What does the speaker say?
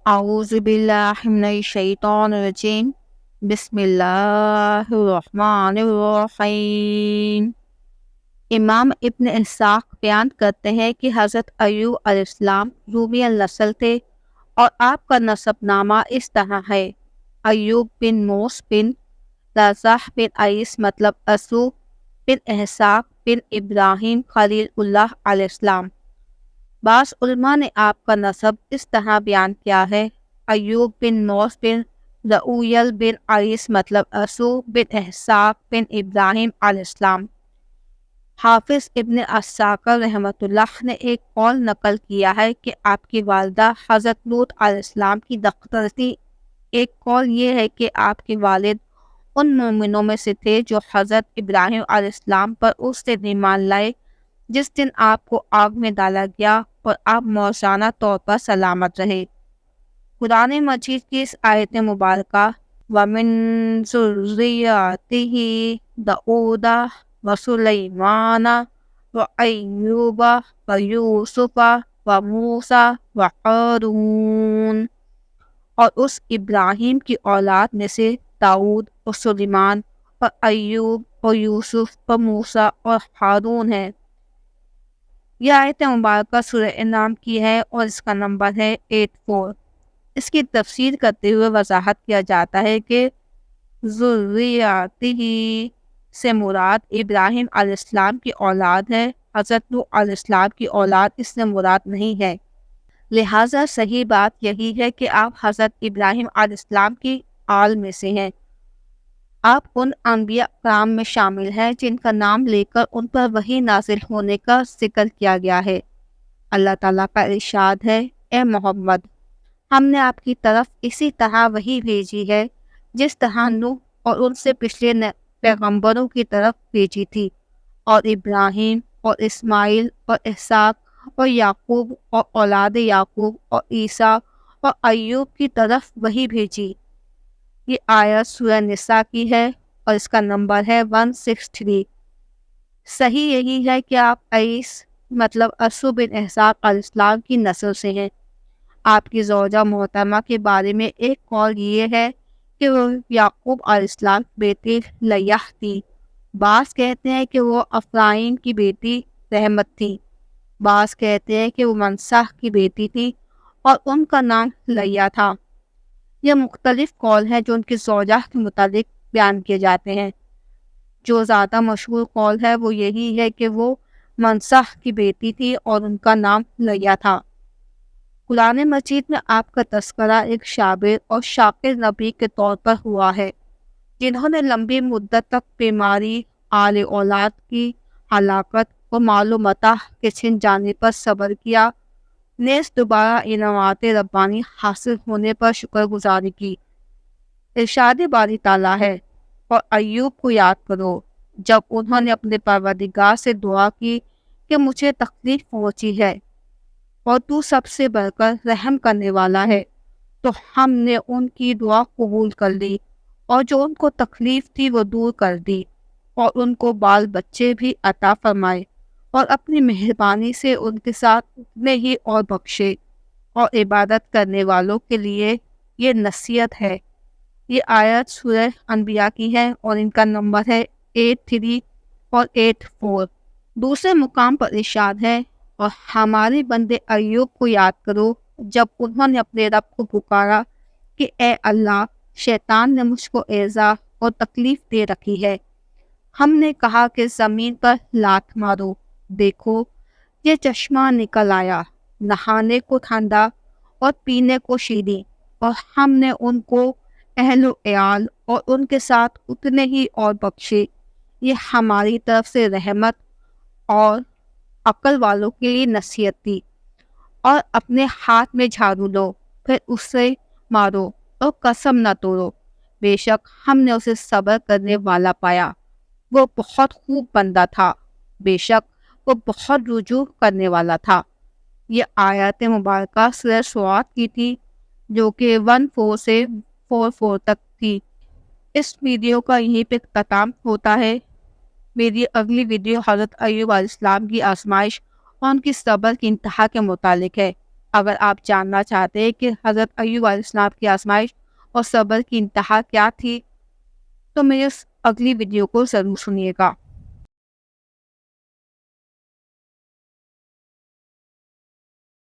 اعوذ باللہ من الشیطان الرجیم بسم اللہ الرحمن الرحیم۔ امام ابن اسحاق بیان کرتے ہیں کہ حضرت ایوب علیہ السلام رومی النسل تھے اور آپ کا نسب نامہ اس طرح ہے: ایوب بن موس بن رزاح بن عیس مطلب اسو بن احساق بن ابراہیم خلیل اللہ علیہ السلام۔ بعض علماء نے آپ کا نسب اس طرح بیان کیا ہے: ایوب بن موس بن رؤیل بن عیس مطلب اسو بن احساق بن ابراہیم علیہ السلام۔ حافظ ابن عساکر رحمۃ اللہ نے ایک قول نقل کیا ہے کہ آپ کی والدہ حضرت لوط علیہ السلام کی دختر تھی۔ ایک قول یہ ہے کہ آپ کے والد ان مومنوں میں سے تھے جو حضرت ابراہیم علیہ السلام پر اس دن ایمان لائے جس دن آپ کو آگ میں ڈالا گیا اور آپ موزانہ طور پر سلامت رہے۔ قرآن مجید کی اس آیت مبارکہ وَمِن ذُرِّيَّتِهِ داؤد وسلیمان وأیوب ویوسف وموسیٰ وہارون، اور اس ابراہیم کی اولاد میں سے داؤد اور سلیمان اور ایوب اور یوسف اور موسیٰ اور ہارون ہے۔ یہ آیت مبارکہ سورہ انعام کی ہے اور اس کا نمبر ہے 84۔ اس کی تفسیر کرتے ہوئے وضاحت کیا جاتا ہے کہ ذریاتہ سے مراد ابراہیم علیہ السلام کی اولاد ہے، حضرت نوح علیہ السلام کی اولاد اس سے مراد نہیں ہے۔ لہٰذا صحیح بات یہی ہے کہ آپ حضرت ابراہیم علیہ السلام کی آل میں سے ہیں۔ آپ ان انبیاء کرام میں شامل ہیں جن کا نام لے کر ان پر وحی نازل ہونے کا ذکر کیا گیا ہے۔ اللہ تعالیٰ کا ارشاد ہے: اے محمد، ہم نے آپ کی طرف اسی طرح وحی بھیجی ہے جس طرح نوح اور ان سے پچھلے پیغمبروں کی طرف بھیجی تھی، اور ابراہیم اور اسماعیل اور اسحاق اور یعقوب اور اولاد یعقوب اور عیسیٰ اور ایوب کی طرف وحی بھیجی۔ یہ آیت سورہ نساء کی ہے اور اس کا نمبر ہے 163۔ صحیح یہی ہے کہ آپ عیس مطلب اسو بن احساق علیہ السلام کی نسل سے ہیں۔ آپ کی زوجہ محترمہ کے بارے میں ایک قول یہ ہے کہ وہ یعقوب علیہ السلام کی بیٹی لیہ تھی۔ بعض کہتے ہیں کہ وہ افرائیم کی بیٹی رحمت تھی، بعض کہتے ہیں کہ وہ منصح کی بیٹی تھی اور ان کا نام لیہ تھا۔ یہ مختلف قول ہیں جو ان کی زوجہ کے متعلق بیان کیے جاتے ہیں۔ جو زیادہ مشہور قول ہے وہ یہی ہے کہ وہ منصح کی بیٹی تھی اور ان کا نام لیہ تھا۔ قرآن مجید میں آپ کا تذکرہ ایک صابر اور شاکر نبی کے طور پر ہوا ہے جنہوں نے لمبی مدت تک بیماری، آل اولاد کی ہلاکت اور مال و متاع کے چھن جانے پر صبر کیا، نیز دوبارہ انعامات ربانی حاصل ہونے پر شکر گزاری کی۔ ارشاد باری تعالیٰ ہے: اور ایوب کو یاد کرو جب انہوں نے اپنے پروردگار سے دعا کی کہ مجھے تکلیف پہنچی ہے اور تو سب سے بڑھ کر رحم کرنے والا ہے، تو ہم نے ان کی دعا قبول کر لی اور جو ان کو تکلیف تھی وہ دور کر دی، اور ان کو بال بچے بھی عطا فرمائے، اور اپنی مہربانی سے ان کے ساتھ اتنے ہی اور بخشے، اور عبادت کرنے والوں کے لیے یہ نصیحت ہے۔ یہ آیت سورہ انبیاء کی ہے اور ان کا نمبر ہے 83 اور 84۔ دوسرے مقام پر ارشاد ہے: اور ہمارے بندے ایوب کو یاد کرو جب انہوں نے اپنے رب کو پکارا کہ اے اللہ، شیطان نے مجھ کو ایذا اور تکلیف دے رکھی ہے۔ ہم نے کہا کہ زمین پر لات مارو، دیکھو یہ چشمہ نکل آیا، نہانے کو ٹھنڈا اور پینے کو شیریں، اور ہم نے ان کو اہل و عیال اور ان کے ساتھ اتنے ہی اور بخشے۔ یہ ہماری طرف سے رحمت اور عقل والوں کے لیے نصیحت تھی۔ اور اپنے ہاتھ میں جھاڑو لو، پھر اسے مارو اور قسم نہ توڑو، بے شک ہم نے اسے صبر کرنے والا پایا، وہ بہت خوب بندہ تھا، بے شک وہ بہت رجوع کرنے والا تھا۔ یہ آیات مبارکہ سورہ سعد کی تھی جو کہ 14 سے 44 تک تھی۔ اس ویڈیو کا یہیں پہ اختتام ہوتا ہے۔ میری اگلی ویڈیو حضرت ایوب علیہ السلام کی آزمائش اور ان کی صبر کی انتہا کے متعلق ہے۔ اگر آپ جاننا چاہتے ہیں کہ حضرت ایوب علیہ السلام کی آزمائش اور صبر کی انتہا کیا تھی تو میرے اس اگلی ویڈیو کو ضرور سنیے گا۔